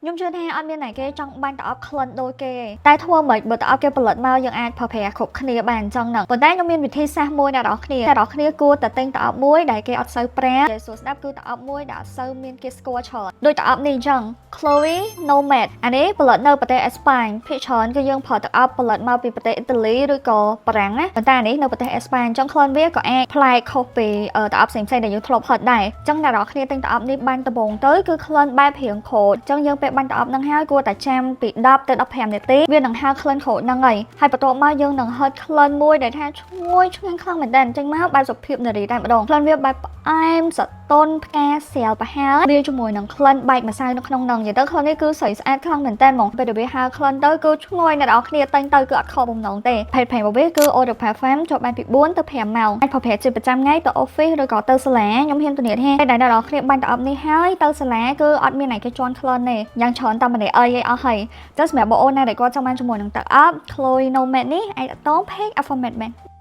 ខ្ញុំជឿថាអត់មានអ្នកគេចង់បាញ់តអប់ក្លិនដូចគេតែធ្វើមិនបើតអប់គេផលិតមកយើងអាចប្រើប្រាស់គ្រប់គ្នាបានអញ្ចឹងហ្នឹងប៉ុន្តែខ្ញុំមានវិធីសាស្ត្រមួយអ្នកនរគ្នាគួរតែទិញតអប់មួយដែលគេអត់សូវប្រានិយាយសួរស្ដាប់គឺតអប់មួយដែលអត់សូវមានគេស្គាល់ច្រើនដូចតអប់នេះអញ្ចឹង Chloe Nomad អានេះផលិតនៅប្រទេសអេស្ប៉ាញភាគច្រើនគឺយើងប្រើតអប់ផលិតមកពីប្រទេសអ៊ីតាលីឬក៏បារាំងណាប៉ុន្តែអានេះនៅប្រទេសអេស្ប៉ាញអញ្ចឹងក្លិនវាក៏អាចប្លែកខុសពីតអប់ផ្សេងៗដែលយើងធ្លាប់ហត់ដែរអញ្ចឹងអ្នកនរគ្នាទិញតអប់នេះបាញ់ដំបូងទៅគឺក្លិនបែបរៀងខូចអញ្ចឹងយើងពេលបាញ់តអប់នឹងហើយគួរតែចាំពី10ទៅ15នាទីវានឹងហើរក្លិនខូចហ្នឹងហើយបន្ទាប់មកយើងនឹងហិតក្លិនមួយដែលថាឈ្ងុយឆ្ងាញ់ខ្លាំងមែនតើអញ្ចឹងមកបែបសុភាពនារីតែម្ដងក្លិនវាបែបផ្អែមសតុនផ្កាស្រាលប្រហើរវាជាមួយនឹងក្លិនបែកម្សៅនៅក្នុងហ្នឹងនិយាយទៅក្លិននេះគឺស្អាតខ្លាំងមែនតើហ្មងពេលដែលវាហើរក្លិនទៅគឺឈ្ងុយអ្នកនរគ្នាតែងទៅគឺអត់ខកបំណងទេផេតរបស់វាគឺ Eau de Parfum ចូលបានពី4ទៅ5ម៉ោងអាចប្រើប្រាស់ជាប្រចាំថ្ងៃទៅ office ឬក៏ទៅសាលាខ្ញុំហ៊ានធានាថាពេលដែលអ្នកនរគ្នាបាញ់តអប់នេះហើយទៅសាលាគឺអត់មានអ្នកគេជន់ក្លិនទេយ៉ាងច្រើនតែម្នាក់អីអស់ហើយតែសម្រាប់បងអូនណាដែលគាត់ចង់បានជាមួយនឹងតអប់ Chloe Nomad នេះអាចតតង page Affirmate បាន